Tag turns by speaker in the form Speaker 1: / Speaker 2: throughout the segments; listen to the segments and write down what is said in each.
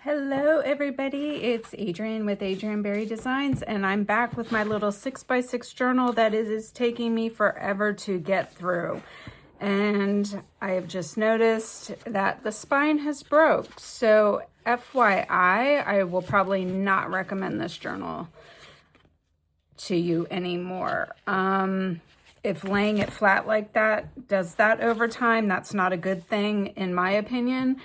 Speaker 1: Hello everybody, it's Adrienne with Adrienne Berry Designs, and I'm back with my little 6x6 journal that is taking me forever to get through. And I have just noticed that the spine has broke. So FYI, I will probably not recommend this journal to you anymore. If laying it flat like that does that over time, that's not a good thing in my opinion.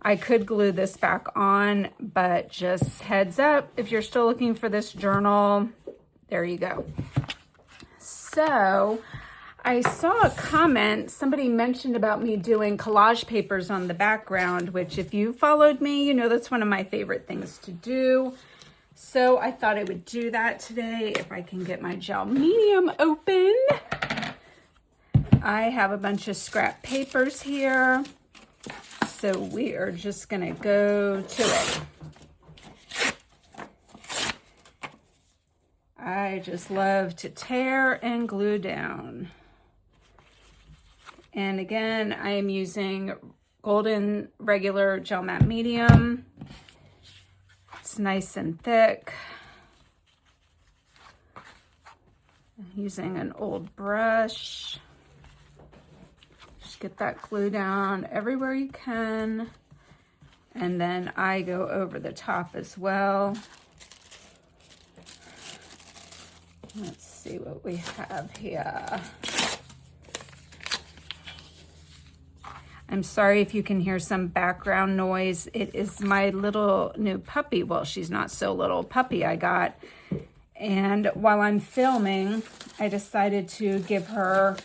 Speaker 1: I could glue this back on, but just heads up, if you're still looking for this journal, there you go. So I saw a comment, somebody mentioned about me doing collage papers on the background, which if you followed me, you know that's one of my favorite things to do. So I thought I would do that today if I can get my gel medium open. I have a bunch of scrap papers here. So we are just gonna go to it. I just love to tear and glue down. And again, I am using golden regular gel matte medium. It's nice and thick. I'm using an old brush. Get that glue down everywhere you can, and then I go over the top as well. Let's see what we have here. I'm sorry if you can hear some background noise. It is my little new puppy. Well, she's not so little, puppy I got, and while I'm filming I decided to give her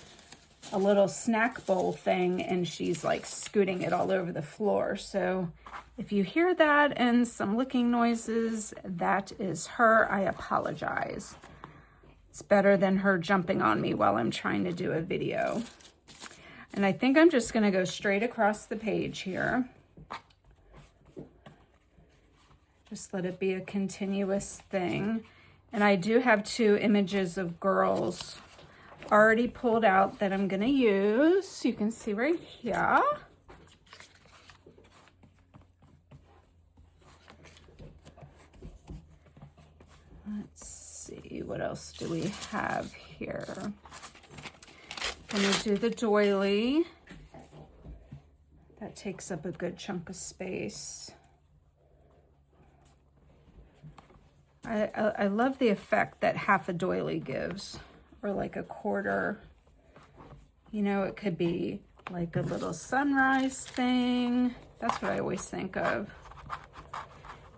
Speaker 1: a little snack bowl thing, and she's like scooting it all over the floor. So if you hear that and some licking noises, that is her. I apologize. It's better than her jumping on me while I'm trying to do a video. And I think I'm just gonna go straight across the page here. Just let it be a continuous thing. And I do have two images of girls already pulled out that I'm gonna use. You can see right here. Let's see, what else do we have here? Gonna do the doily. That takes up a good chunk of space. I love the effect that half a doily gives. Or like a quarter, you know, it could be like a little sunrise thing. That's what I always think of.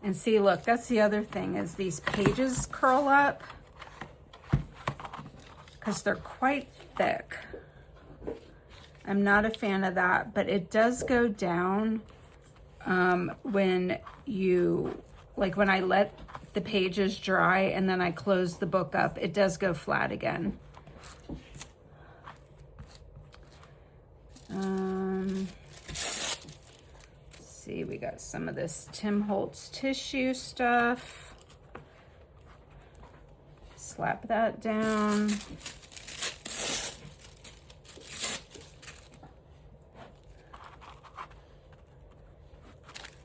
Speaker 1: And see, look, that's the other thing, is these pages curl up because they're quite thick. I'm not a fan of that, but it does go down when you, like when I let the pages dry and then I close the book up, it does go flat again. Let's see, we got some of this Tim Holtz tissue stuff. Slap that down.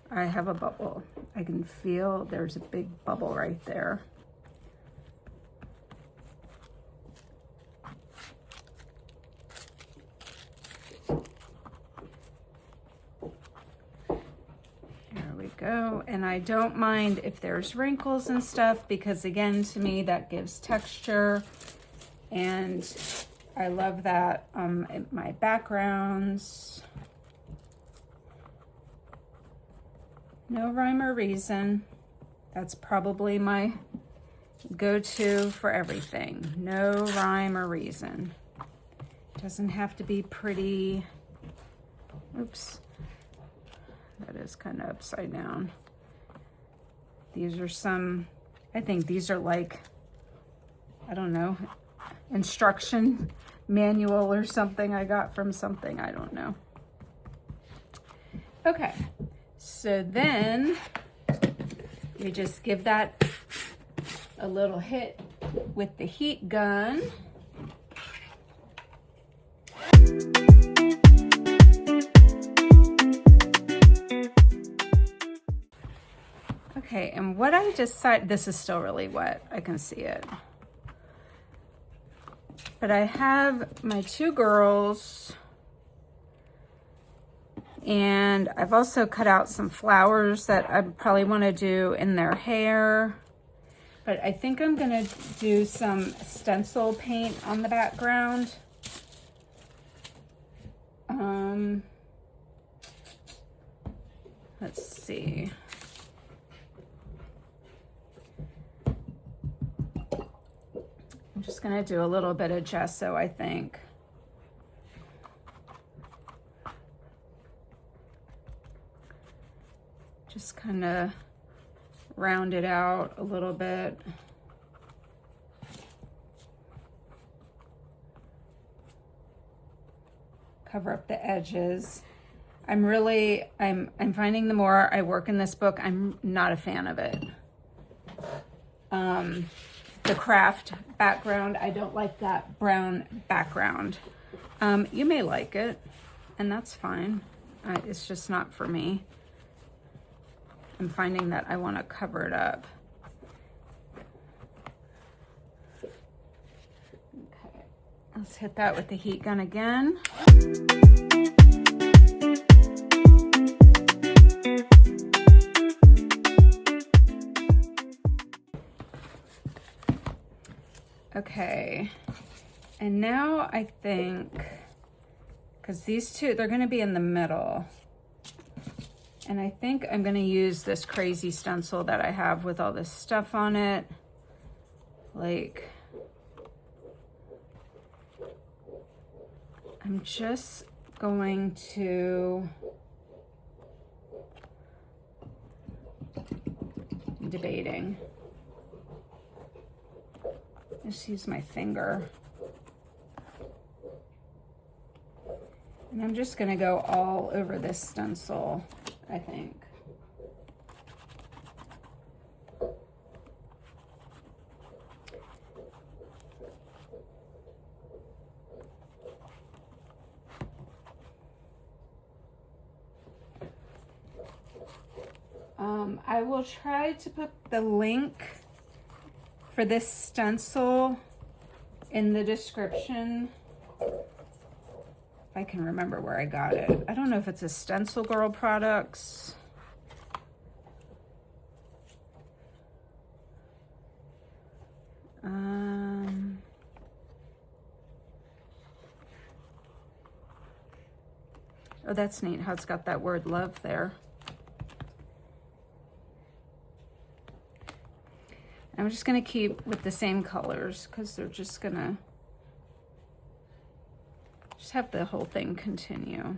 Speaker 1: I have a bubble. I can feel there's a big bubble right there. There we go. And I don't mind if there's wrinkles and stuff, because again, to me, that gives texture. And I love that in my backgrounds. No rhyme or reason. That's probably my go-to for everything. No rhyme or reason. Doesn't have to be pretty. Oops. That is kind of upside down. These are some, I think these are like, I don't know, instruction manual or something I got from something. I don't know. Okay. So then we just give that a little hit with the heat gun. what I decided, this is still really wet, I can see it. But I have my two girls, and I've also cut out some flowers that I probably want to do in their hair. But I think I'm gonna do some stencil paint on the background. Let's see. I'm just gonna do a little bit of gesso, I think. Just kind of round it out a little bit. Cover up the edges. I'm finding the more I work in this book, I'm not a fan of it. The craft background, I don't like that brown background. You may like it, and that's fine. It's just not for me. I'm finding that I want to cover it up. Okay, let's hit that with the heat gun again. Okay, and now I think, because these two, they're going to be in the middle. And I think I'm gonna use this crazy stencil that I have with all this stuff on it. Like, I'm just going to, I'm debating. Just use my finger. And I'm just gonna go all over this stencil, I think. I will try to put the link for this stencil in the description. I can remember where I got it. I don't know if it's a Stencil Girl Products. Oh, that's neat how it's got that word love there. I'm just gonna keep with the same colors because they're just gonna just have the whole thing continue.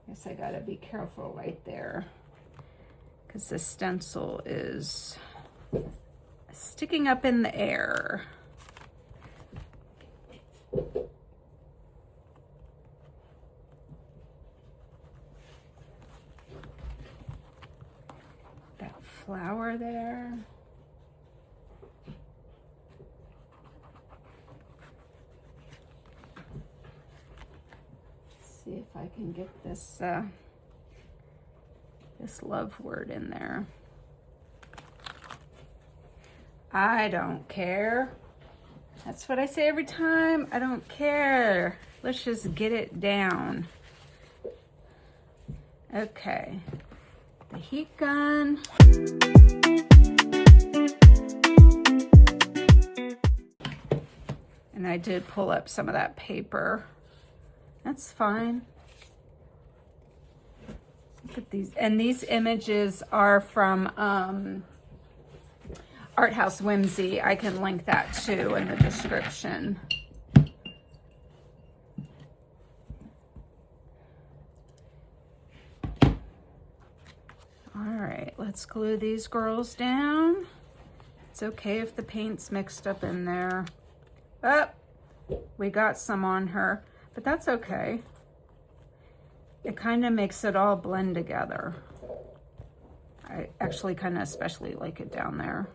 Speaker 1: Guess I gotta be careful right there because the stencil is sticking up in the air. That flower there. See if I can get this this love word in there. I don't care. That's what I say every time. I don't care. Let's just get it down. Okay. The heat gun. And I did pull up some of that paper. That's fine. Look at these. And these images are from Art House Whimsy. I can link that too in the description. All right, let's glue these girls down. It's okay if the paint's mixed up in there. Oh, we got some on her. But that's okay. It kind of makes it all blend together. I actually kind of especially like it down there.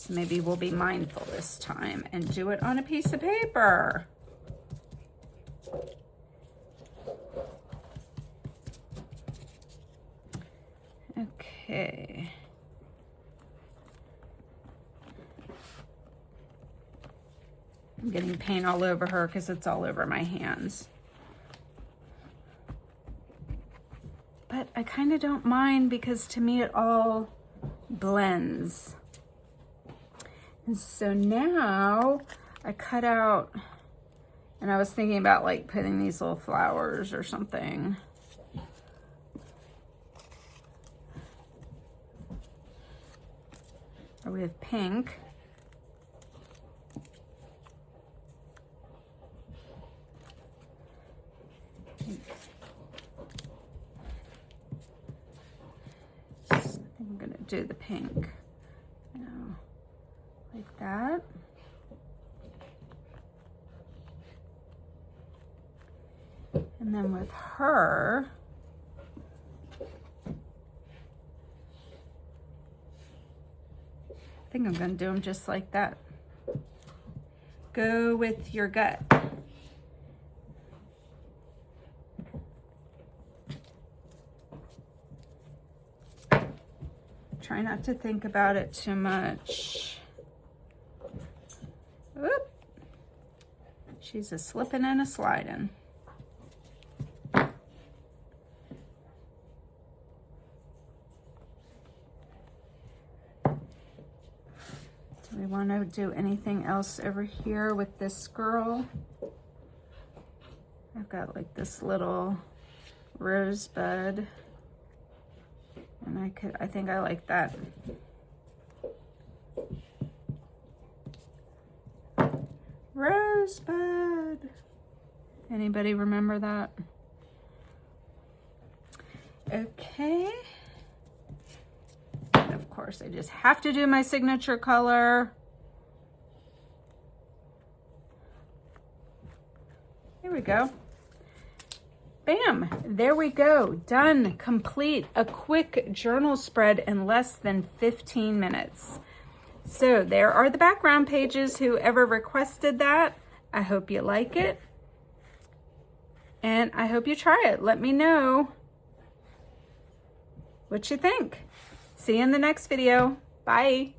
Speaker 1: So maybe we'll be mindful this time and do it on a piece of paper. Okay. I'm getting paint all over her because it's all over my hands. But I kind of don't mind because to me it all blends. And so now I cut out, and I was thinking about like putting these little flowers or something. Or we have pink. I think I'm gonna do the pink. Now, like that. And then with her, I think I'm gonna do them just like that. Go with your gut. Try not to think about it too much. Oop. She's a slipping and a sliding. Do we want to do anything else over here with this girl? I've got like this little rosebud. And I think I like that. Rosebud. Anybody remember that? Okay. And of course, I just have to do my signature color. Here we go. Bam, there we go, done, complete, a quick journal spread in less than 15 minutes. So there are the background pages, whoever requested that. I hope you like it, and I hope you try it. Let me know what you think. See you in the next video. Bye.